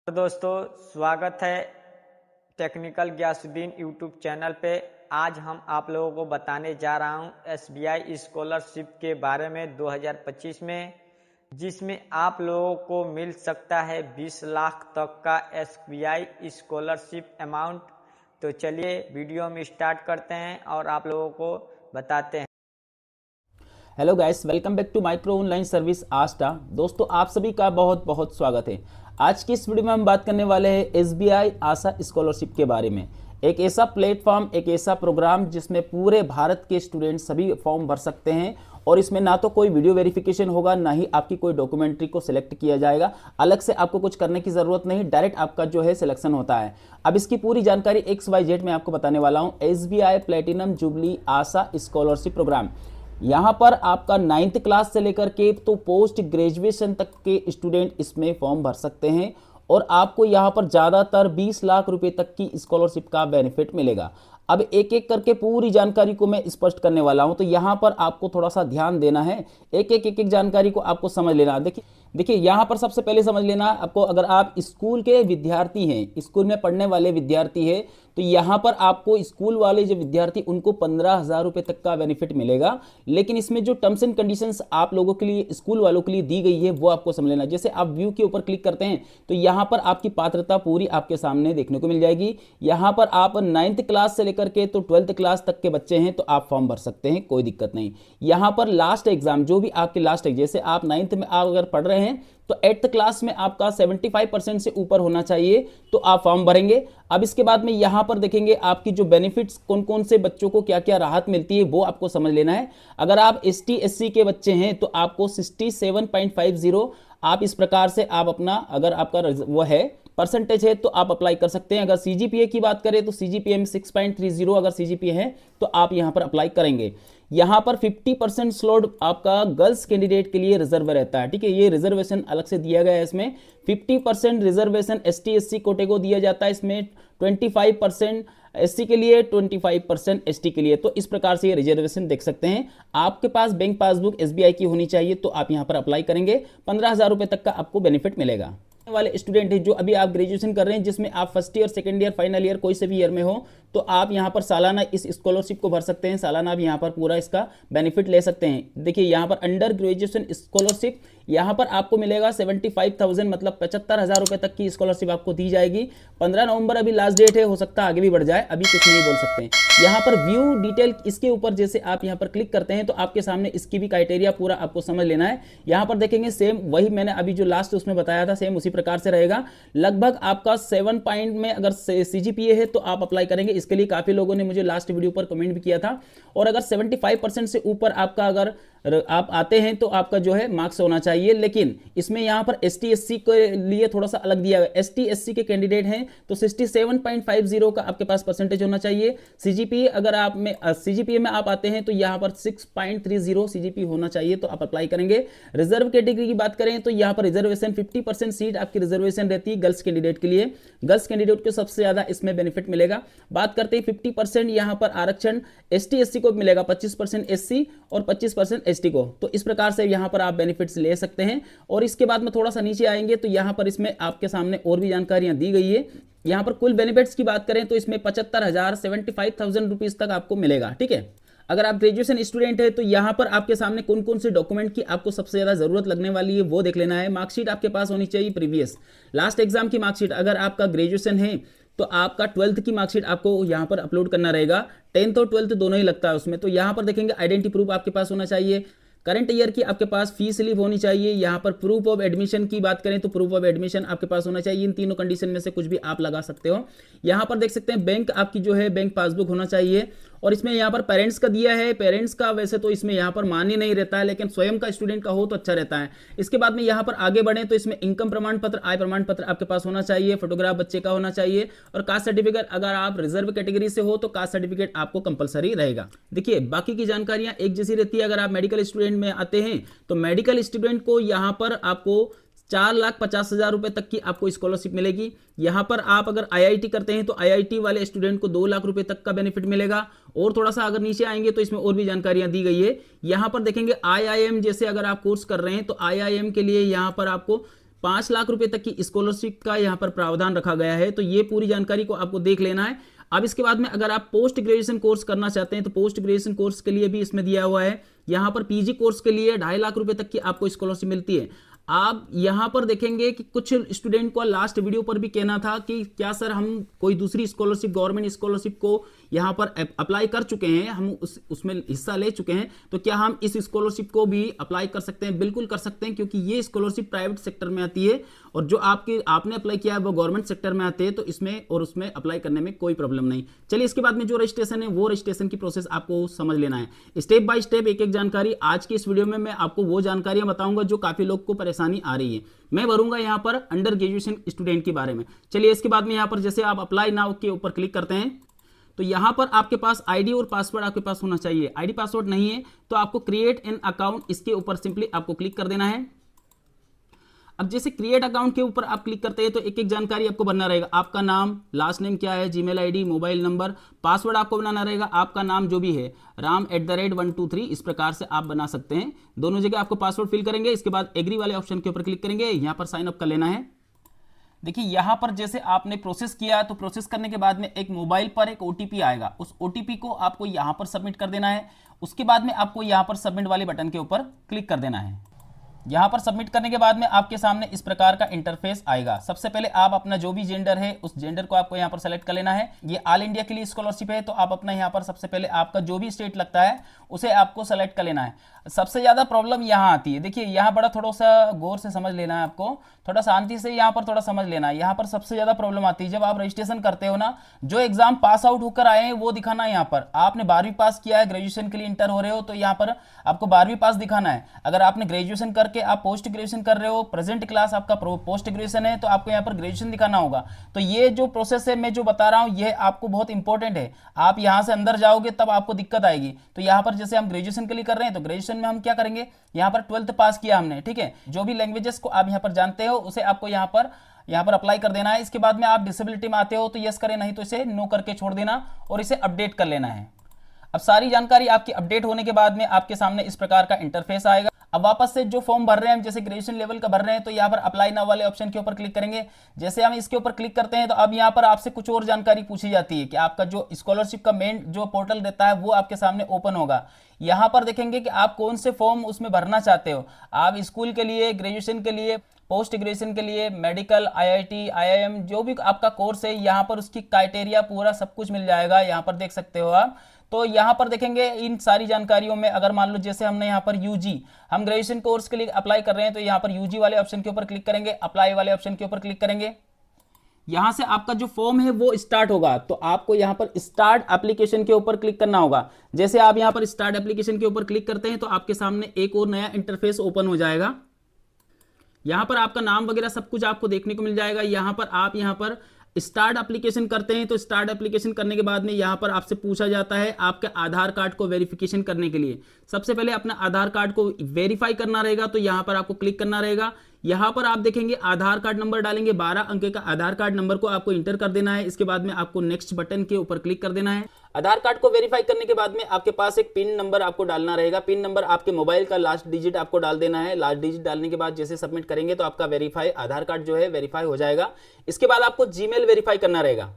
तो दोस्तों स्वागत है टेक्निकल ग्यासुद्दीन यूट्यूब चैनल पे। आज हम आप लोगों को बताने जा रहा हूँ एसबीआई स्कॉलरशिप के बारे में 2025 में, जिसमें आप लोगों को मिल सकता है 20 लाख तक का एसबीआई स्कॉलरशिप अमाउंट। तो चलिए वीडियो में स्टार्ट करते हैं और आप लोगों को बताते हैं। Hello guys, welcome back to micro online service Asta. दोस्तों आप सभी का बहुत बहुत स्वागत है। आज की इस वीडियो में हम बात करने वाले हैं एसबीआई आशा स्कॉलरशिप के बारे में। एक ऐसा प्लेटफॉर्म, एक ऐसा प्रोग्राम जिसमें पूरे भारत के स्टूडेंट सभी फॉर्म भर सकते हैं और इसमें ना तो कोई वीडियो वेरिफिकेशन होगा, ना ही आपकी कोई डॉक्यूमेंट्री को सिलेक्ट किया जाएगा। अलग से आपको कुछ करने की जरूरत नहीं, डायरेक्ट आपका जो है सिलेक्शन होता है। अब इसकी पूरी जानकारी XYZ में आपको बताने वाला हूं। एसबीआई प्लेटिनम जुबली आशा स्कॉलरशिप प्रोग्राम, यहाँ पर आपका 9th क्लास से लेकर के तो पोस्ट ग्रेजुएशन तक के स्टूडेंट इसमें फॉर्म भर सकते हैं और आपको यहाँ पर ज़्यादातर 20 लाख रुपए तक की स्कॉलरशिप का बेनिफिट मिलेगा। अब एक एक करके पूरी जानकारी को मैं स्पष्ट करने वाला हूं, तो यहाँ पर आपको थोड़ा सा ध्यान देना है। एक एक जानकारी को आपको समझ लेना। देखिए यहाँ पर सबसे पहले समझ लेना आपको, अगर आप स्कूल के विद्यार्थी हैं, स्कूल में पढ़ने वाले विद्यार्थी हैं, तो यहाँ पर आपको स्कूल वाले जो विद्यार्थी उनको 15,000 रुपए तक का बेनिफिट मिलेगा। लेकिन इसमें जो टर्म्स एंड कंडीशंस आप लोगों के लिए, स्कूल वालों के लिए दी गई है, वो आपको समझ लेना। जैसे आप व्यू के ऊपर क्लिक करते हैं तो यहाँ पर आपकी पात्रता पूरी आपके सामने देखने को मिल जाएगी। यहाँ पर आप 9th क्लास से लेकर के तो 12th क्लास तक के बच्चे हैं तो आप फॉर्म भर सकते हैं, कोई दिक्कत नहीं। यहाँ पर लास्ट एग्जाम, जो भी आपके लास्ट एग्जाम, जैसे आप 9th में आप अगर पढ़ रहे हैं तो 8th क्लास में आपका 75% से ऊपर होना चाहिए तो आप फॉर्म भरेंगे। अब इसके बाद में यहां पर देखेंगे आपकी जो बेनिफिट्स, कौन कौन से बच्चों को क्या क्या राहत मिलती है, वो आपको समझ लेना है। अगर आप ST SC के बच्चे हैं तो आपको 67.50 आप इस प्रकार से आप अपना, अगर आपका वो है परसेंटेज है तो आप अप्लाई कर सकते हैं। अगर CGPA की बात करें तो CGPA में 6.30 अगर CGPA है तो आप यहां पर अप्लाई करेंगे। यहां पर 50% स्लॉट आपका गर्ल्स कैंडिडेट के लिए रिजर्व रहता है, ठीक है। ये रिजर्वेशन अलग से दिया गया है। इसमें 50% रिजर्वेशन ST SC कोटे को दिया जाता है, इसमें 25% SC के लिए, 25% ST के लिए। तो इस प्रकार से ये रिजर्वेशन देख सकते हैं। आपके पास बैंक पासबुक SBI की होनी चाहिए तो आप यहां पर अप्लाई करेंगे। 15,000 रुपए तक का आपको बेनिफिट मिलेगा। वाले स्टूडेंट हैं जो अभी आप ग्रेजुएशन कर रहे हैं, जिसमें आप first year, second year, final year कोई से भी ईयर में हो, तो आप यहां पर सालाना इस स्कॉलरशिप को भर सकते हैं। सालाना आप यहां पर पूरा इसका बेनिफिट ले सकते हैं। देखिए यहां पर अंडर ग्रेजुएशन स्कॉलरशिप, यहां पर आपको मिलेगा 75,000, मतलब 75,000 रुपए तक की स्कॉलरशिप आपको दी जाएगी। 15 नवंबर अभी लास्ट डेट है, हो सकता है आगे भी बढ़ जाए, अभी कुछ नहीं बोल सकते हैं। यहाँ पर व्यू डिटेल, इसके ऊपर जैसे आप यहाँ पर क्लिक करते हैं तो आपके सामने इसकी भी क्राइटेरिया पूरा आपको समझ लेना है। यहाँ पर देखेंगे सेम वही मैंने अभी जो लास्ट उसमें बताया था, सेम उसी प्रकार से रहेगा। लगभग आपका 7 पॉइंट में अगर CGPA है तो आप अप्लाई करेंगे। इसके लिए काफी लोगों ने मुझे लास्ट वीडियो पर कमेंट भी किया था। और अगर 75% से ऊपर आपका अगर आप आते हैं तो आपका जो है मार्क्स होना चाहिए। लेकिन इसमें यहां पर ST SC के लिए थोड़ा सा अलग दिया है। ST SC के कैंडिडेट हैं तो 67.50 का आपके पास परसेंटेज होना चाहिए। CGPA अगर आप में CGPA में आप आते हैं तो यहां पर 6.30 CGPA होना चाहिए तो आप अप्लाई करेंगे। रिजर्व कैटेगरी की बात करें तो यहां पर रिजर्वेशन 50% सीट आपकी रिजर्वेशन रहती है गर्ल्स कैंडिडेट के लिए। गर्ल्स कैंडिडेट को सबसे ज्यादा इसमें बेनिफिट मिलेगा। बात करते हैं 50% यहां पर आरक्षण ST SC को मिलेगा, 25% SC और 25% ST को। तो इस प्रकार से यहां पर आप बेनिफिट्स ले सकते हैं। और इसके बाद में थोड़ा सा नीचे आएंगे तो यहां पर इसमें आपके सामने और भी जानकारियां दी गई है। यहां पर कुल बेनिफिट्स की बात करें तो इसमें 75,000, 75,000 रुपीज तक आपको मिलेगा, ठीक है। अगर आप ग्रेजुएशन स्टूडेंट है तो यहां पर आपके सामने कौन कौन से डॉक्यूमेंट की आपको सबसे ज्यादा जरूरत लगने वाली है वो देख लेना है। मार्कशीट आपके पास होनी चाहिए, प्रीवियस लास्ट एग्जाम की मार्कशीट। अगर आपका ग्रेजुएशन है तो आपका 12th की मार्कशीट आपको यहां पर अपलोड करना रहेगा। 10th और 12th दोनों ही लगता है उसमें। तो यहां पर देखेंगे आइडेंटिटी प्रूफ आपके पास होना चाहिए। करंट ईयर की आपके पास फी स्लिप होनी चाहिए। यहाँ पर प्रूफ ऑफ एडमिशन की बात करें तो प्रूफ ऑफ एडमिशन आपके पास होना चाहिए। इन तीनों कंडीशन में से कुछ भी आप लगा सकते हो। यहाँ पर देख सकते हैं बैंक आपकी जो है बैंक पासबुक होना चाहिए। और इसमें यहाँ पर पेरेंट्स का दिया है। पेरेंट्स का वैसे तो इसमें यहाँ पर मान्य नहीं रहता है, लेकिन स्वयं का स्टूडेंट का हो तो अच्छा रहता है। इसके बाद में यहाँ पर आगे बढ़े तो इसमें इनकम प्रमाण पत्र, आय प्रमाण पत्र आपके पास होना चाहिए। फोटोग्राफ बच्चे का होना चाहिए। और कास्ट सर्टिफिकेट, अगर आप रिजर्व कैटेगरी से हो तो कास्ट सर्टिफिकेट आपको कंपलसरी रहेगा। देखिए बाकी की जानकारियां एक जैसी रहती है। अगर आप मेडिकल स्टूडेंट में आते हैं तो मेडिकल स्टूडेंट को यहाँ पर आपको 4,50,000 रुपए तक की आपको स्कॉलरशिप मिलेगी। यहां पर आप अगर IIT करते हैं तो IIT वाले स्टूडेंट को 2 लाख रुपए तक का बेनिफिट मिलेगा। और थोड़ा सा अगर नीचे आएंगे तो इसमें और भी जानकारियां दी गई है। यहां पर देखेंगे IIM जैसे अगर आप कोर्स कर रहे हैं तो IIM के लिए यहां पर आपको 5 लाख रुपए तक की स्कॉलरशिप का यहाँ पर प्रावधान रखा गया है। तो ये पूरी जानकारी को आपको देख लेना है। अब इसके बाद में अगर आप पोस्ट ग्रेजुएशन कोर्स करना चाहते हैं तो पोस्ट ग्रेजुएशन कोर्स के लिए भी इसमें दिया हुआ है। यहाँ पर पीजी कोर्स के लिए 2.5 लाख रुपए तक की आपको स्कॉलरशिप मिलती है। आप यहां पर देखेंगे कि कुछ स्टूडेंट को लास्ट वीडियो पर भी कहना था कि क्या सर हम कोई दूसरी स्कॉलरशिप, गवर्नमेंट स्कॉलरशिप को यहां पर अप्लाई कर चुके हैं, हम उसमें हिस्सा ले चुके हैं, तो क्या हम इस स्कॉलरशिप को भी अप्लाई कर सकते हैं? बिल्कुल कर सकते हैं, क्योंकि ये स्कॉलरशिप प्राइवेट सेक्टर में आती है और जो आपने अप्लाई किया है वो गवर्नमेंट सेक्टर में आते हैं। तो इसमें और उसमें अप्लाई करने में कोई प्रॉब्लम नहीं। चलिए इसके बाद में जो रजिस्ट्रेशन है वो रजिस्ट्रेशन की प्रोसेस आपको समझ लेना है, स्टेप बाय स्टेप एक एक जानकारी। आज की इस वीडियो में मैं आपको वो जानकारियां बताऊंगा जो काफी लोग को परेशानी आ रही है। मैं भरूंगा यहां पर अंडर ग्रेजुएशन स्टूडेंट के बारे में। चलिए इसके बाद में यहां पर जैसे आप अप्लाई नाउ के ऊपर क्लिक करते हैं तो यहां पर आपके पास आईडी और पासवर्ड आपके पास होना चाहिए। आईडी पासवर्ड नहीं है तो आपको क्रिएट एन अकाउंट, इसके ऊपर सिंपली आपको क्लिक कर देना है। अब जैसे क्रिएट अकाउंट के ऊपर आप क्लिक करते हैं तो एक एक जानकारी आपको बनना रहेगा। आपका नाम, लास्ट नेम क्या है, Gmail ID, mobile number, password आपको बनाना रहेगा। आपका नाम जो भी है ram@123 इस प्रकार से आप बना सकते हैं। दोनों जगह आपको पासवर्ड फिल करेंगे। इसके बाद एग्री वाले ऑप्शन के ऊपर क्लिक करेंगे, यहाँ पर साइन अप कर लेना है। देखिए यहाँ पर जैसे आपने प्रोसेस किया तो प्रोसेस करने के बाद में एक मोबाइल पर एक ओटीपी आएगा, उस ओटीपी को आपको यहाँ पर सबमिट कर देना है। उसके बाद में आपको यहाँ पर सबमिट वाले बटन के ऊपर क्लिक कर देना है। यहाँ पर सबमिट करने के बाद में आपके सामने इस प्रकार का इंटरफेस आएगा। सबसे पहले आप अपना जो भी जेंडर है उस जेंडर को आपको यहाँ पर सेलेक्ट कर लेना है। ये ऑल इंडिया के लिए स्कॉलरशिप है तो आप अपना यहाँ पर सबसे पहले आपका जो भी स्टेट लगता है उसे आपको सेलेक्ट कर लेना है। सबसे ज्यादा प्रॉब्लम यहाँ आती है, देखिए यहाँ बड़ा थोड़ा सा गौर से समझ लेना है, आपको थोड़ा शांति से यहाँ पर थोड़ा समझ लेना है। यहाँ पर सबसे ज्यादा प्रॉब्लम आती है जब आप रजिस्ट्रेशन करते हो ना, जो एग्जाम पास आउट होकर आए हैं वो दिखाना है। यहाँ पर आपने 12वीं पास किया है, ग्रेजुएशन के लिए इंटर हो रहे हो तो यहाँ पर आपको 12वीं पास दिखाना है। अगर आपने ग्रेजुएशन करके आप पोस्ट ग्रेजुएशन कर रहे हो, प्रेजेंट क्लास आपका पोस्ट ग्रेजुएशन है तो आपको यहाँ पर ग्रेजुएशन दिखाना होगा। तो ये जो प्रोसेस है मैं जो बता रहा हूँ ये आपको बहुत इंपॉर्टेंट है। आप यहाँ से अंदर जाओगे तब आपको दिक्कत आएगी। तो यहाँ पर जैसे हम ग्रेजुएशन के लिए कर रहे हैं तो ग्रेजुएशन में हम क्या करेंगे, यहाँ पर 12th पास किया हमने, ठीक है। जो भी लैंग्वेजेस को आप यहाँ पर जानते हो उसे आपको यहाँ पर अप्लाई कर देना है। इसके बाद में आप डिसेबिलिटी में आते हो तो यस करें, नहीं तो इसे नो करके छोड़ देना और इसे अपडेट कर लेना है। अब सारी जानकारी आपकी अपडेट होने के बाद में आपके सामने इस प्रकार का इंटरफेस आएगा। अब वापस से जो फॉर्म भर रहे हैं, जैसे ग्रेजुएशन लेवल का भर रहे हैं तो यहाँ पर अप्लाई नाउ वाले ऑप्शन के ऊपर क्लिक करेंगे। जैसे हम इसके ऊपर क्लिक करते हैं तो अब यहाँ पर आपसे कुछ और जानकारी पूछी जाती है कि आपका जो स्कॉलरशिप का मेन जो पोर्टल रहता है वो आपके सामने ओपन होगा। यहाँ पर देखेंगे कि आप कौन से फॉर्म उसमें भरना चाहते हो। आप स्कूल के लिए, ग्रेजुएशन के लिए, पोस्ट ग्रेजुएशन के लिए, मेडिकल, आईआईटी, आईआईएम, जो भी आपका कोर्स है यहाँ पर उसकी क्राइटेरिया पूरा सब कुछ मिल जाएगा। यहाँ पर देख सकते हो आप। तो यहाँ पर देखेंगे इन सारी जानकारियों में अगर मान लो जैसे हमने यहाँ पर यूजी, हम ग्रेजुएशन कोर्स के लिए अप्लाई कर रहे हैं तो यहाँ पर यूजी वाले ऑप्शन के ऊपर क्लिक करेंगे, अप्लाई वाले ऑप्शन के ऊपर क्लिक करेंगे। यहां से आपका जो फॉर्म है वो स्टार्ट होगा तो आपको यहां पर स्टार्ट एप्लीकेशन के ऊपर क्लिक करना होगा। जैसे आप यहां पर स्टार्ट एप्लीकेशन के ऊपर क्लिक करते हैं तो आपके सामने एक और नया इंटरफेस ओपन हो जाएगा। यहां पर आपका नाम वगैरह सब कुछ आपको देखने को मिल जाएगा। यहां पर आप यहां पर स्टार्ट एप्लीकेशन करते हैं तो स्टार्ट एप्लीकेशन करने के बाद में यहां पर आपसे पूछा जाता है आपके आधार कार्ड को वेरिफिकेशन करने के लिए। सबसे पहले अपना आधार कार्ड को वेरीफाई करना रहेगा तो यहां पर आपको क्लिक करना रहेगा। यहां पर आप देखेंगे आधार कार्ड नंबर डालेंगे, 12 अंक का आधार कार्ड नंबर को आपको इंटर कर देना है। इसके बाद में आपको नेक्स्ट बटन के ऊपर क्लिक कर देना है। आधार कार्ड को वेरीफाई करने के बाद में आपके पास एक पिन नंबर आपको डालना रहेगा। पिन नंबर आपके मोबाइल का लास्ट डिजिट आपको डाल देना है। लास्ट डिजिट डालने के बाद जैसे सबमिट करेंगे तो आपका वेरीफाई आधार कार्ड जो है वेरीफाई हो जाएगा। इसके बाद आपको जीमेल वेरीफाई करना रहेगा।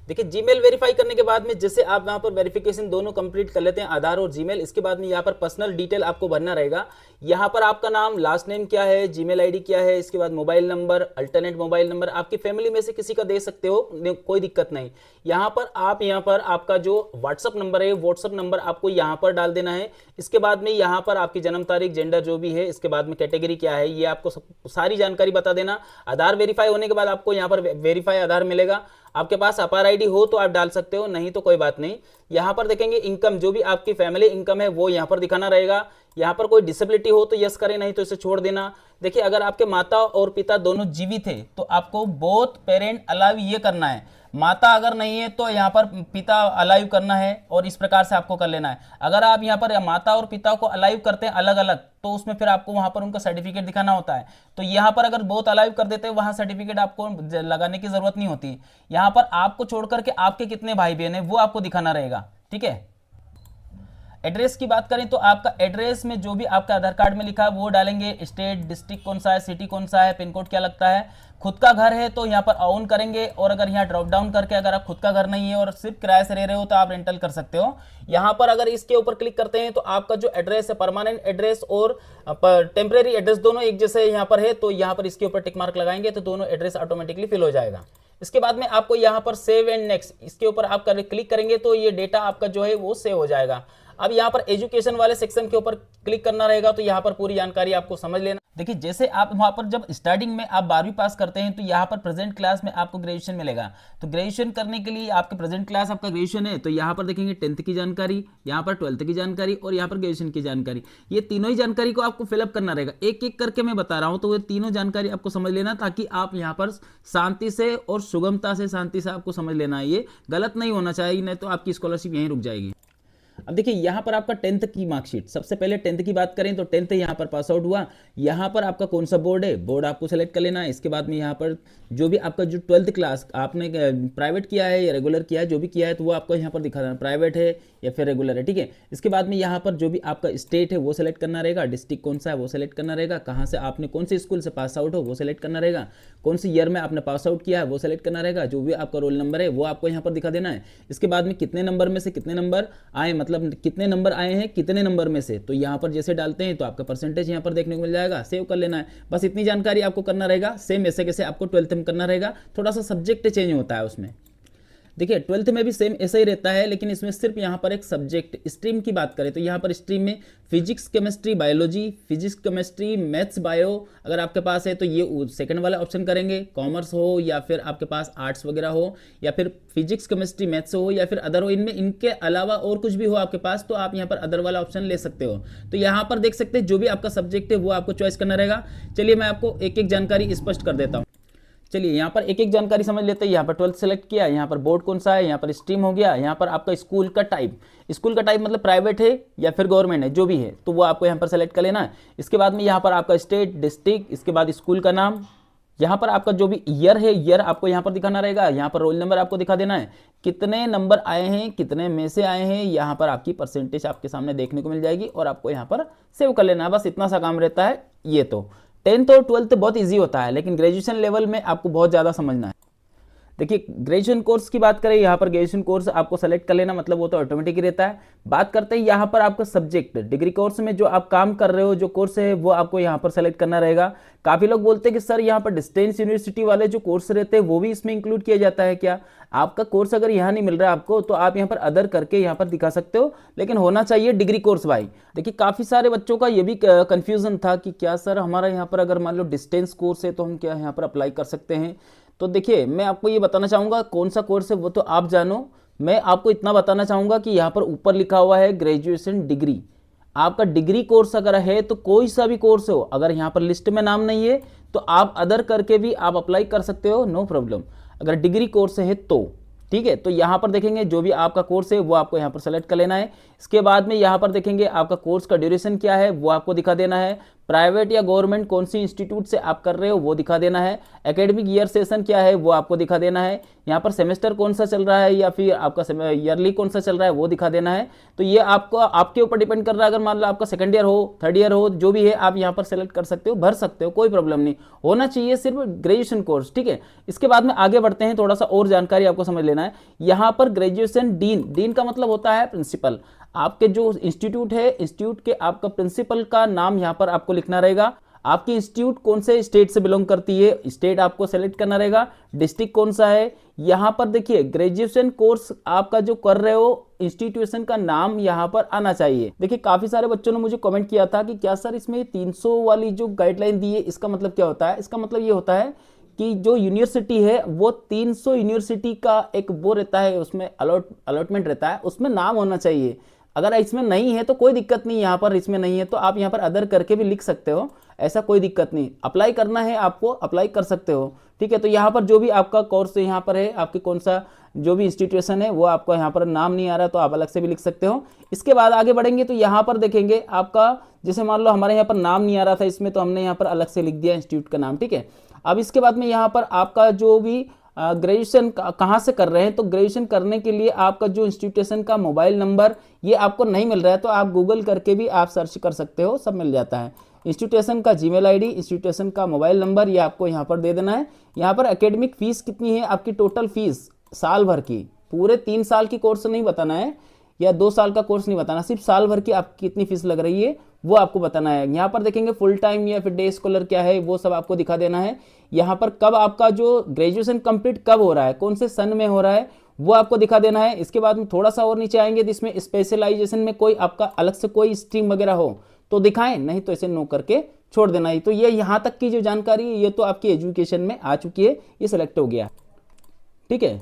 देखिए जीमेल वेरीफाई करने के बाद में जैसे आप यहाँ पर वेरिफिकेशन दोनों कंप्लीट कर लेते हैं, आधार और जीमेल, इसके बाद में यहाँ पर पर्सनल डिटेल आपको भरना रहेगा। यहाँ पर आपका नाम, लास्ट नेम क्या है, जीमेल आईडी क्या है, इसके बाद mobile number, alternate mobile number आपकी फैमिली में से किसी का दे सकते हो, कोई दिक्कत नहीं। यहाँ पर आपका जो व्हाट्सअप नंबर है व्हाट्सअप नंबर आपको यहाँ पर डाल देना है। इसके बाद में यहाँ पर आपकी जन्म तारीख, जेंडर जो भी है, इसके बाद में कैटेगरी क्या है ये आपको सारी जानकारी बता देना। आधार वेरीफाई होने के बाद आपको यहाँ पर वेरीफाई आधार मिलेगा। आपके पास अपार आईडी हो तो आप डाल सकते हो, नहीं तो कोई बात नहीं। यहाँ पर देखेंगे इनकम, जो भी आपकी फैमिली इनकम है वो यहाँ पर दिखाना रहेगा। यहाँ पर कोई डिसेबिलिटी हो तो यस करें, नहीं तो इसे छोड़ देना। देखिए अगर आपके माता और पिता दोनों जीवित है तो आपको बोथ पेरेंट अलाइव ये करना है। माता अगर नहीं है तो यहाँ पर पिता अलाइव करना है और इस प्रकार से आपको कर लेना है। अगर आप यहाँ पर माता और पिता को अलाइव करते हैं अलग अलग तो उसमें फिर आपको वहां पर उनका सर्टिफिकेट दिखाना होता है। तो यहाँ पर अगर बोथ अलाइव कर देते हैं वहां सर्टिफिकेट आपको लगाने की जरूरत नहीं होती। यहाँ पर आपको छोड़ करके आपके कितने भाई बहन है वो आपको दिखाना रहेगा, ठीक है। एड्रेस की बात करें तो आपका एड्रेस में जो भी आपका आधार कार्ड में लिखा है वो डालेंगे, स्टेट डिस्ट्रिक्ट कौन सा है, सिटी कौन सा है, पिन कोड क्या लगता है। खुद का घर है तो यहाँ पर ऑन करेंगे, और अगर यहाँ ड्रॉप डाउन करके अगर आप खुद का घर नहीं है और सिर्फ किराए से रह रहे हो तो आप रेंटल कर सकते हो। यहाँ पर अगर इसके ऊपर क्लिक करते हैं तो आपका जो एड्रेस है, परमानेंट एड्रेस और टेम्परेरी एड्रेस दोनों एक जैसे यहाँ पर है, तो यहाँ पर इसके ऊपर टिक मार्क लगाएंगे तो दोनों एड्रेस ऑटोमेटिकली फिल हो जाएगा। इसके बाद में आपको यहाँ पर सेव एंड नेक्स्ट, इसके ऊपर आप क्लिक करेंगे तो ये डेटा आपका जो है वो सेव हो जाएगा। अब यहाँ पर एजुकेशन वाले सेक्शन के ऊपर क्लिक करना रहेगा, तो यहाँ पर पूरी जानकारी आपको समझ लेना। देखिए जैसे आप वहाँ पर जब स्टार्टिंग में आप 12वीं पास करते हैं तो यहाँ पर प्रेजेंट क्लास में आपको ग्रेजुएशन मिलेगा। तो ग्रेजुएशन करने के लिए आपके प्रेजेंट क्लास आपका ग्रेजुएशन है, तो यहाँ पर देखेंगे 10th की जानकारी, यहाँ पर 12th की जानकारी और यहाँ पर ग्रेजुएशन की जानकारी। ये तीनों ही जानकारी को आपको फिलअप करना रहेगा, एक एक करके मैं बता रहा हूँ, तो ये तीनों जानकारी आपको समझ लेना, ताकि आप यहाँ पर शांति से और सुगमता से, शांति से आपको समझ लेना है। ये गलत नहीं होना चाहिए, नहीं तो आपकी स्कॉलरशिप यहीं रुक जाएगी। अब देखिए यहाँ पर आपका 10th की मार्कशीट, सबसे पहले 10th की बात करें तो 10th यहाँ पर पास आउट हुआ। यहाँ पर आपका कौन सा बोर्ड है, बोर्ड आपको सेलेक्ट कर लेना है। इसके बाद में यहाँ पर जो भी आपका जो 12th क्लास आपने प्राइवेट किया है या रेगुलर किया है, जो भी किया है तो वो आपको यहाँ पर दिखा देना, प्राइवेट है या फिर रेगुलर है, ठीक है। इसके बाद में यहाँ पर जो भी आपका स्टेट है वो सेलेक्ट करना रहेगा, डिस्ट्रिक्ट कौन सा है वो सेलेक्ट करना रहेगा, कहाँ से आपने कौन से स्कूल से पास आउट हो वो सेलेक्ट करना रहेगा, कौन सी ईयर में आपने पास आउट किया है वो सेलेक्ट करना रहेगा, जो भी आपका रोल नंबर है वो आपको यहाँ पर दिखा देना है। इसके बाद में कितने नंबर में से कितने नंबर आए, मतलब कितने नंबर आए हैं कितने नंबर में से, तो यहाँ पर जैसे डालते हैं तो आपका परसेंटेज यहाँ पर देखने को मिल जाएगा, सेव कर लेना है। बस इतनी जानकारी आपको करना रहेगा। सेम ऐसे कैसे आपको 12th में करना रहेगा, थोड़ा सा सब्जेक्ट चेंज होता है उसमें। देखिए 12th में भी सेम ऐसा ही रहता है, लेकिन इसमें सिर्फ यहाँ पर एक सब्जेक्ट स्ट्रीम की बात करें तो यहाँ पर स्ट्रीम में physics chemistry biology, physics chemistry maths bio अगर आपके पास है तो ये सेकंड वाला ऑप्शन करेंगे। कॉमर्स हो या फिर आपके पास आर्ट्स वगैरह हो या फिर फिजिक्स केमिस्ट्री मैथ्स हो या फिर अदर हो, इनमें इनके अलावा और कुछ भी हो आपके पास तो आप यहाँ पर अदर वाला ऑप्शन ले सकते हो। तो यहाँ पर देख सकते हैं जो भी आपका सब्जेक्ट है वो आपको चॉइस करना रहेगा। चलिए मैं आपको एक एक जानकारी स्पष्ट कर देता हूँ। चलिए यहाँ पर एक एक जानकारी समझ लेते हैं। यहाँ पर 12th सेलेक्ट किया, यहाँ पर बोर्ड कौन सा है, यहाँ पर स्ट्रीम हो गया, यहाँ पर आपका स्कूल का टाइप, स्कूल का टाइप मतलब प्राइवेट है या फिर गवर्नमेंट है, जो भी है तो वो आपको यहाँ पर सेलेक्ट कर लेना है। इसके बाद में यहाँ पर आपका स्टेट, डिस्ट्रिक्ट, इसके बाद स्कूल का नाम, यहाँ पर आपका जो भी ईयर है ईयर आपको यहाँ पर दिखाना रहेगा। यहाँ पर रोल नंबर आपको दिखा देना है, कितने नंबर आए हैं, कितने में से आए हैं, यहाँ पर आपकी परसेंटेज आपके सामने देखने को मिल जाएगी और आपको यहाँ पर सेव कर लेना है। बस इतना सा काम रहता है। ये तो 10th और 12th बहुत इजी होता है, लेकिन ग्रेजुएशन लेवल में आपको बहुत ज़्यादा समझना है। देखिए ग्रेजुएशन कोर्स की बात करें, यहाँ पर ग्रेजुएशन कोर्स आपको सेलेक्ट कर लेना, मतलब वो तो ऑटोमेटिक ही रहता है। बात करते हैं यहाँ पर आपका सब्जेक्ट, डिग्री कोर्स में जो आप काम कर रहे हो जो कोर्स है वो आपको यहाँ पर सेलेक्ट करना रहेगा। काफ़ी लोग बोलते हैं कि सर यहाँ पर डिस्टेंस यूनिवर्सिटी वाले जो कोर्स रहते हैं वो भी इसमें इंक्लूड किया जाता है क्या। आपका कोर्स अगर यहाँ नहीं मिल रहा है आपको तो आप यहाँ पर अदर करके यहाँ पर दिखा सकते हो, लेकिन होना चाहिए डिग्री कोर्स भाई। देखिए काफ़ी सारे बच्चों का ये भी कन्फ्यूजन था कि क्या सर हमारा यहाँ पर अगर मान लो डिस्टेंस कोर्स है तो हम क्या यहाँ पर अप्लाई कर सकते हैं। तो देखिए मैं आपको ये बताना चाहूँगा कौन सा कोर्स है वो तो आप जानो, मैं आपको इतना बताना चाहूँगा कि यहाँ पर ऊपर लिखा हुआ है ग्रेजुएशन डिग्री। आपका डिग्री कोर्स अगर है तो कोई सा भी कोर्स हो, अगर यहाँ पर लिस्ट में नाम नहीं है तो आप अदर करके भी आप अप्लाई कर सकते हो, नो प्रॉब्लम। अगर डिग्री कोर्स है तो ठीक है। तो यहाँ पर देखेंगे जो भी आपका कोर्स है वो आपको यहाँ पर सेलेक्ट कर लेना है। इसके बाद में यहाँ पर देखेंगे आपका कोर्स का ड्यूरेशन क्या है वो आपको दिखा देना है। प्राइवेट या गवर्नमेंट कौन सी इंस्टीट्यूट से आप कर रहे हो वो दिखा देना है। एकेडमिक ईयर सेशन क्या है वो आपको दिखा देना है। यहाँ पर सेमेस्टर कौन सा चल रहा है या फिर आपका ईयरली कौन सा चल रहा है वो दिखा देना है। तो ये आपको आपके ऊपर डिपेंड कर रहा है। अगर मान लो आपका सेकंड ईयर हो, थर्ड ईयर हो, जो भी है आप यहाँ पर सेलेक्ट कर सकते हो, भर सकते हो, कोई प्रॉब्लम नहीं। होना चाहिए सिर्फ ग्रेजुएशन कोर्स, ठीक है। इसके बाद में आगे बढ़ते हैं, थोड़ा सा और जानकारी आपको समझ लेना है। यहाँ पर ग्रेजुएशन डीन, डीन का मतलब होता है प्रिंसिपल। आपके जो इंस्टीट्यूट है, इंस्टीट्यूट के आपका प्रिंसिपल का नाम यहाँ पर आपको लिखना रहेगा। आपकी इंस्टीट्यूट कौन से स्टेट से बिलोंग करती है, स्टेट आपको सेलेक्ट करना रहेगा। डिस्ट्रिक्ट कौन सा है, यहाँ पर देखिए ग्रेजुएशन कोर्स आपका जो कर रहे हो इंस्टीट्यूशन का नाम यहाँ पर आना चाहिए। देखिए काफी सारे बच्चों ने मुझे कमेंट किया था कि क्या सर इसमें 300 वाली जो गाइडलाइन दी है इसका मतलब क्या होता है। इसका मतलब ये होता है कि जो यूनिवर्सिटी है वो 300 यूनिवर्सिटी का एक वो रहता है, उसमें अलॉटमेंट रहता है, उसमें नाम होना चाहिए। अगर इसमें नहीं है तो कोई दिक्कत नहीं, यहाँ पर इसमें नहीं है तो आप यहाँ पर अदर करके भी लिख सकते हो, ऐसा कोई दिक्कत नहीं। अप्लाई करना है आपको, अप्लाई कर सकते हो, ठीक है। तो यहाँ पर जो भी आपका कोर्स यहाँ पर है, आपके कौन सा जो भी इंस्टीट्यूशन है वो आपको यहाँ पर नाम नहीं आ रहा तो आप अलग से भी लिख सकते हो। इसके बाद आगे बढ़ेंगे तो यहाँ पर देखेंगे आपका, जैसे मान लो हमारे यहाँ पर नाम नहीं आ रहा था इसमें तो हमने यहाँ पर अलग से लिख दिया इंस्टीट्यूट का नाम, ठीक है। अब इसके बाद में यहाँ पर आपका जो भी ग्रेजुएशन कहाँ से कर रहे हैं, तो ग्रेजुएशन करने के लिए आपका जो इंस्टीट्यूशन का मोबाइल नंबर ये आपको नहीं मिल रहा है तो आप गूगल करके भी आप सर्च कर सकते हो, सब मिल जाता है। इंस्टीट्यूशन का जीमेल आईडी, इंस्टीट्यूशन का मोबाइल नंबर ये आपको यहाँ पर दे देना है। यहाँ पर एकेडमिक फीस कितनी है, आपकी टोटल फीस साल भर की, पूरे 3 साल की कोर्स नहीं बताना है या 2 साल का कोर्स नहीं बताना, सिर्फ साल भर की आपकी कितनी फीस लग रही है वो आपको बताना है। यहाँ पर देखेंगे फुल टाइम या फिर डे स्कॉलर क्या है वो सब आपको दिखा देना है। यहाँ पर कब आपका जो ग्रेजुएशन कंप्लीट कब हो रहा है, कौन से सन में हो रहा है वो आपको दिखा देना है। इसके बाद में थोड़ा सा और नीचे आएंगे तो इसमें स्पेशलाइजेशन में कोई आपका अलग से कोई स्ट्रीम वगैरह हो तो दिखाएं, नहीं तो इसे नो करके छोड़ देना ही। तो ये यहाँ तक की जो जानकारी है ये तो आपकी एजुकेशन में आ चुकी है, ये सिलेक्ट हो गया, ठीक है।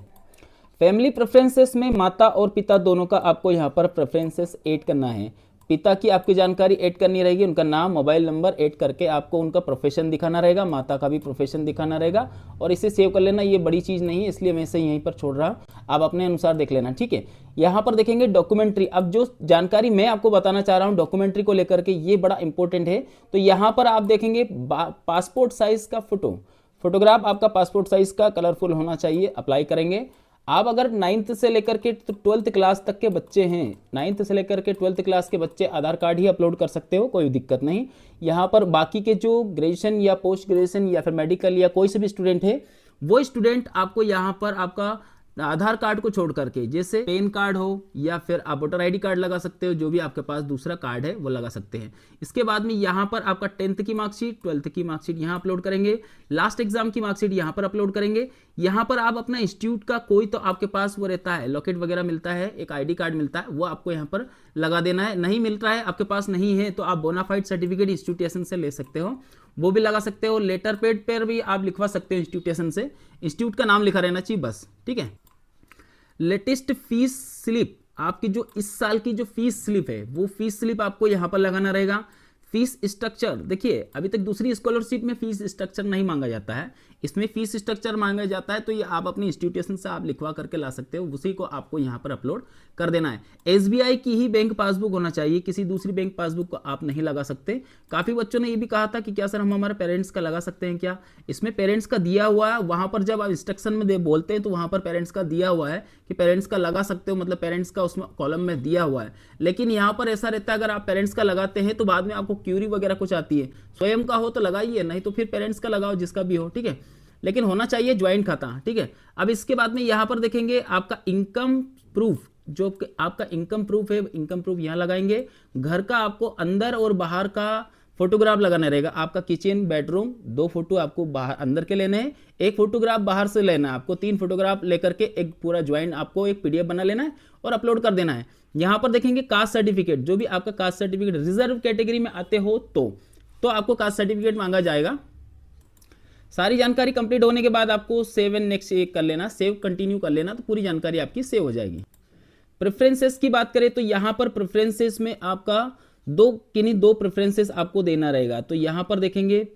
फैमिली प्रेफरेंसेस में माता और पिता दोनों का आपको यहाँ पर प्रेफरेंसेस ऐड करना है। पिता की आपकी जानकारी ऐड करनी रहेगी, उनका नाम मोबाइल नंबर ऐड करके आपको उनका प्रोफेशन दिखाना रहेगा, माता का भी प्रोफेशन दिखाना रहेगा और इसे सेव कर लेना। ये बड़ी चीज़ नहीं है इसलिए मैं इसे यहीं पर छोड़ रहा हूँ, आप अपने अनुसार देख लेना, ठीक है। यहाँ पर देखेंगे डॉक्यूमेंट्री। अब जो जानकारी मैं आपको बताना चाह रहा हूँ डॉक्यूमेंट्री को लेकर के ये बड़ा इंपॉर्टेंट है। तो यहाँ पर आप देखेंगे पासपोर्ट साइज का फोटोग्राफ आपका पासपोर्ट साइज का कलरफुल होना चाहिए, अप्लाई करेंगे। आप अगर 9th से लेकर के 12th क्लास तक के बच्चे हैं, 9th से लेकर के 12th क्लास के बच्चे आधार कार्ड ही अपलोड कर सकते हो, कोई दिक्कत नहीं। यहाँ पर बाकी के जो ग्रेजुएशन या पोस्ट ग्रेजुएशन या फिर मेडिकल या कोई से भी स्टूडेंट है वो स्टूडेंट आपको यहाँ पर आपका आधार कार्ड को छोड़ करके, जैसे पैन कार्ड हो या फिर आप वोटर आईडी कार्ड लगा सकते हो, जो भी आपके पास दूसरा कार्ड है वो लगा सकते हैं। इसके बाद में यहाँ पर आपका 10th की मार्कशीट, 12th की मार्कशीट यहाँ अपलोड करेंगे, लास्ट एग्जाम की मार्कशीट यहाँ पर अपलोड करेंगे। यहाँ पर आप अपना इंस्टीट्यूट का कोई तो आपके पास वो रहता है, लॉकेट वगैरह मिलता है, एक आईडी कार्ड मिलता है, वो आपको यहाँ पर लगा देना है। नहीं मिल रहा है, आपके पास नहीं है तो आप बोनाफाइड सर्टिफिकेट इंस्टीट्यूशन से ले सकते हो, वो भी लगा सकते हो। लेटर पैड पर भी आप लिखवा सकते हो इंस्टीट्यूशन से, इंस्टीट्यूट का नाम लिखा रहना चाहिए बस, ठीक है। लेटेस्ट फीस स्लिप, आपकी जो इस साल की जो फीस स्लिप है वो फीस स्लिप आपको यहाँ पर लगाना रहेगा। फीस स्ट्रक्चर, देखिए अभी तक दूसरी स्कॉलरशिप में फीस स्ट्रक्चर नहीं मांगा जाता है, इसमें फीस स्ट्रक्चर मांगा जाता है। तो ये आप अपनी इंस्टीट्यूशन से आप लिखवा करके ला सकते हो, उसी को आपको यहाँ पर अपलोड कर देना है। एसबीआई की ही बैंक पासबुक होना चाहिए, किसी दूसरी बैंक पासबुक को आप नहीं लगा सकते। काफ़ी बच्चों ने ये भी कहा था कि क्या सर हम हमारे पेरेंट्स का लगा सकते हैं क्या, इसमें पेरेंट्स का दिया हुआ है, वहाँ पर जब आप इंस्ट्रक्शन में बोलते हैं तो वहाँ पर पेरेंट्स का दिया हुआ है कि पेरेंट्स का लगा सकते हो, मतलब पेरेंट्स का उसमें कॉलम में दिया हुआ है। लेकिन यहाँ पर ऐसा रहता है अगर आप पेरेंट्स का लगाते हैं तो बाद में आपको क्यूरी वगैरह कुछ आती है, स्वयं का हो तो लगाइए, नहीं तो फिर पेरेंट्स का लगाओ, जिसका भी हो, ठीक है। लेकिन होना चाहिए ज्वाइंट खाता, ठीक है। अब इसके बाद में यहाँ पर देखेंगे आपका इनकम प्रूफ, जो आपका इनकम प्रूफ है, इनकम प्रूफ यहाँ लगाएंगे। घर का आपको अंदर और बाहर का फोटोग्राफ लगाना रहेगा। आपका किचन, बेडरूम, 2 फोटो आपको बाहर अंदर के लेने हैं, 1 फोटोग्राफ बाहर से लेना है आपको, 3 फोटोग्राफ लेकर के एक पूरा ज्वाइंट आपको एक पीडीएफ बना लेना है और अपलोड कर देना है। यहाँ पर देखेंगे कास्ट सर्टिफिकेट, जो भी आपका कास्ट सर्टिफिकेट रिजर्व कैटेगरी में आते हो तो आपको कास्ट सर्टिफिकेट मांगा जाएगा। सारी जानकारी कंप्लीट होने के बाद आपको सेव एंड नेक्स्ट कर लेना, सेव कंटिन्यू कर लेना, तो पूरी जानकारी आपकी सेव हो जाएगी। प्रेफरेंसेस की बात करें तो यहाँ पर प्रेफरेंसेस में आपका दो प्रेफरेंसेस आपको देना रहेगा। तो यहाँ पर देखेंगे,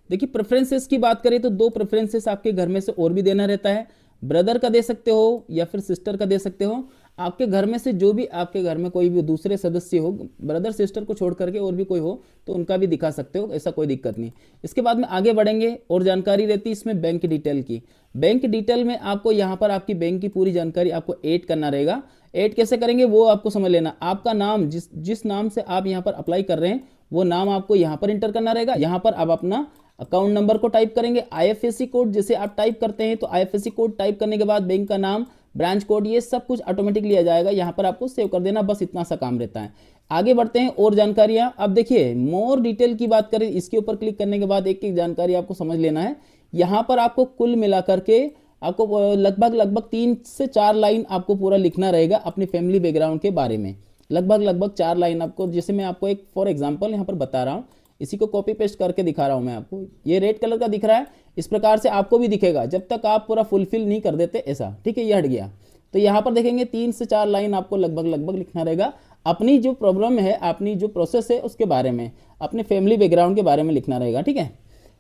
देखिए प्रेफरेंसेस की बात करें तो 2 प्रेफरेंसेस आपके घर में से और भी देना रहता है। ब्रदर का दे सकते हो या फिर सिस्टर का दे सकते हो। आपके घर में से जो भी आपके घर में कोई भी दूसरे सदस्य हो, ब्रदर सिस्टर को छोड़ करके और भी कोई हो तो उनका भी दिखा सकते हो, ऐसा कोई दिक्कत नहीं। इसके बाद में आगे बढ़ेंगे और जानकारी रहती है इसमें बैंक डिटेल की। बैंक डिटेल में आपको यहाँ पर आपकी बैंक की पूरी जानकारी आपको ऐड करना रहेगा। ऐड कैसे करेंगे वो आपको समझ लेना। आपका नाम जिस नाम से आप यहाँ पर अप्लाई कर रहे हैं वो नाम आपको यहाँ पर इंटर करना रहेगा। यहाँ पर आप अपना अकाउंट नंबर को टाइप करेंगे, आईएफएससी कोड जैसे आप टाइप करते हैं तो आईएफएससी कोड टाइप करने के बाद बैंक का नाम, ब्रांच कोड, ये सब कुछ ऑटोमेटिक लिया जाएगा। यहाँ पर आपको सेव कर देना, बस इतना सा काम रहता है। आगे बढ़ते हैं और जानकारियां। अब देखिए मोर डिटेल की बात करें, इसके ऊपर क्लिक करने के बाद एक एक जानकारी आपको समझ लेना है। यहाँ पर आपको कुल मिलाकर के आपको लगभग 3 से 4 लाइन आपको पूरा लिखना रहेगा अपनी फैमिली बैकग्राउंड के बारे में। लगभग 4 लाइन आपको, जैसे मैं आपको एक फॉर एग्जाम्पल यहाँ पर बता रहा हूँ, इसी को कॉपी पेस्ट करके दिखा रहा हूं मैं आपको। ये रेड कलर का दिख रहा है, इस प्रकार से आपको भी दिखेगा जब तक आप पूरा फुलफिल नहीं कर देते ऐसा, ठीक है। ये हट गया तो यहाँ पर देखेंगे 3 से 4 लाइन आपको लगभग लिखना रहेगा। अपनी जो प्रॉब्लम है, अपनी जो प्रोसेस है उसके बारे में, अपने फैमिली बैकग्राउंड के बारे में लिखना रहेगा, ठीक है।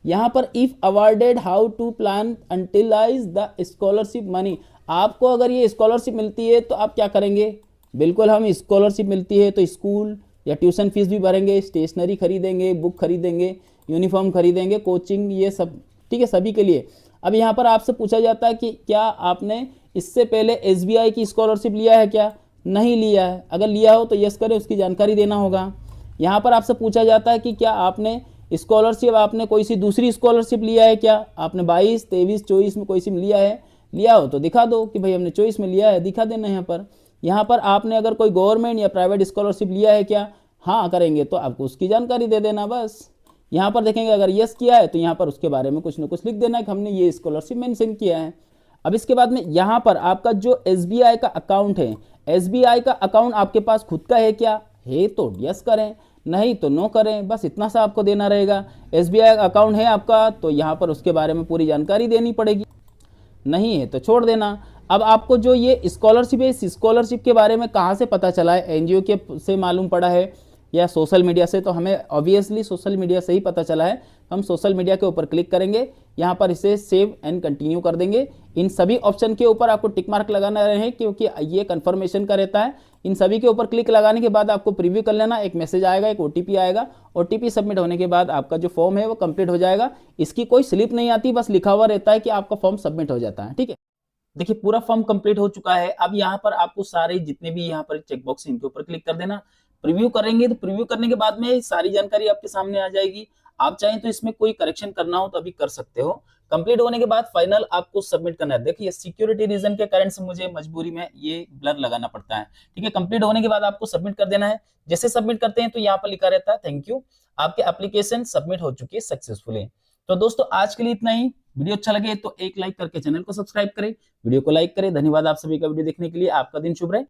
यहाँ पर if awarded how to plan utilise the scholarship money, आपको अगर ये स्कॉलरशिप मिलती है तो आप क्या करेंगे। बिल्कुल, हम स्कॉलरशिप मिलती है तो स्कूल या ट्यूशन फीस भी भरेंगे, स्टेशनरी खरीदेंगे, बुक खरीदेंगे, यूनिफॉर्म खरीदेंगे, कोचिंग, ये सब, ठीक है, सभी के लिए। अब यहाँ पर आपसे पूछा जाता है कि क्या आपने इससे पहले एसबीआई की स्कॉलरशिप लिया है क्या? नहीं लिया है। अगर लिया हो तो यस करें, उसकी जानकारी देना होगा। यहाँ पर आपसे पूछा जाता है कि क्या आपने स्कॉलरशिप, आपने कोई सी दूसरी स्कॉलरशिप लिया है क्या? आपने 22, 23, 24 में कोई सी लिया है? लिया हो तो दिखा दो कि भाई हमने 24 में लिया है, दिखा देना यहाँ पर। यहाँ पर आपने अगर कोई गवर्नमेंट या प्राइवेट स्कॉलरशिप लिया है क्या? हाँ करेंगे तो आपको उसकी जानकारी दे देना बस। यहाँ पर देखेंगे अगर यस किया है तो यहाँ पर उसके बारे में कुछ ना कुछ लिख देना है कि हमने ये स्कॉलरशिप मेंशन किया है। अब इसके बाद में यहाँ पर आपका जो एसबीआई का अकाउंट है, एसबीआई का अकाउंट आपके पास खुद का है क्या? है तो यस करें, नहीं तो नो करें, बस इतना सा आपको देना रहेगा। एसबीआई अकाउंट है आपका तो यहाँ पर उसके बारे में पूरी जानकारी देनी पड़ेगी, नहीं है तो छोड़ देना। अब आपको जो ये स्कॉलरशिप है, इस स्कॉलरशिप के बारे में कहाँ से पता चला है? एनजीओ के से मालूम पड़ा है या सोशल मीडिया से? तो हमें ऑब्वियसली सोशल मीडिया से ही पता चला है। हम सोशल मीडिया के ऊपर क्लिक करेंगे, यहाँ पर इसे सेव एंड कंटिन्यू कर देंगे। इन सभी ऑप्शन के ऊपर आपको टिक मार्क लगाना रहे क्योंकि ये कंफर्मेशन का रहता है। इन सभी के ऊपर क्लिक लगाने के बाद आपको प्रीव्यू कर लेना, एक मैसेज आएगा, एक ओटीपी आएगा। ओटीपी सबमिट होने के बाद आपका जो फॉर्म है वो कंप्लीट हो जाएगा। इसकी कोई स्लिप नहीं आती, बस लिखा हुआ रहता है कि आपका फॉर्म सबमिट हो जाता है। ठीक है, देखिए पूरा फॉर्म कंप्लीट हो चुका है। अब यहाँ पर आपको सारे जितने भी यहाँ पर चेकबॉक्स इनके ऊपर क्लिक कर देना। प्रीव्यू करेंगे तो प्रीव्यू करने के बाद में सारी जानकारी आपके सामने आ जाएगी। आप चाहें तो इसमें कोई करेक्शन करना हो तो अभी कर सकते हो। कंप्लीट होने के बाद फाइनल आपको सबमिट करना है। देखिए सिक्योरिटी रीजन के कारण से मुझे मजबूरी में ये ब्लर लगाना पड़ता है। ठीक है, कंप्लीट होने के बाद आपको सबमिट कर देना है। जैसे सबमिट करते हैं तो यहाँ पर लिखा रहता है थैंक यू, आपके एप्लीकेशन सबमिट हो चुकी है सक्सेसफुली। तो दोस्तों आज के लिए इतना ही। वीडियो अच्छा लगे तो एक लाइक करके चैनल को सब्सक्राइब करें, वीडियो को लाइक करें। धन्यवाद आप सभी का वीडियो देखने के लिए। आपका दिन शुभ रहे।